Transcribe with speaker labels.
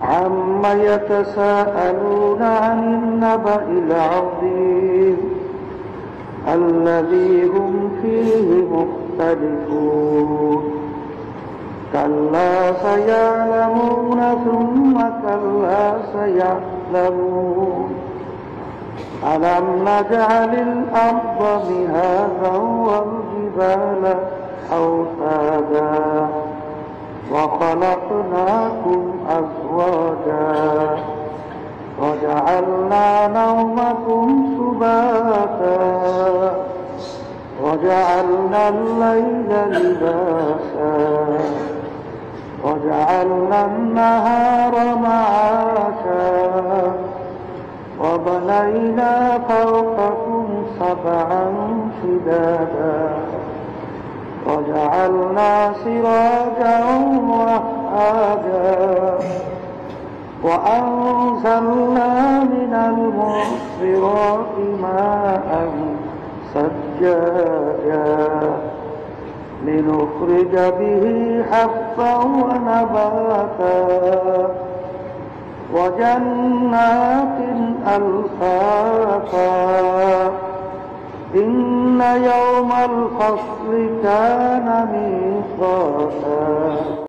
Speaker 1: عما يتساءلون عن النبأ العظيم الذي هم فيه مختلفون كلا سيعلمون ثم كلا سيعلمون ألم نجعل الأرض مهادا والجبال أوتادا وخلقناكم أزواجا وجعلنا نومكم سباتا وجعلنا الليل لباسا وجعلنا النهار معاشا وبنينا فوقكم سبعا شدادا وجعلنا سراجا وهاجا وأنزلنا من المعصرات ماء ثجاجا لنخرج به حبا ونباتا وجنات ألفافا إن يوم الفصل كان ميقاتا.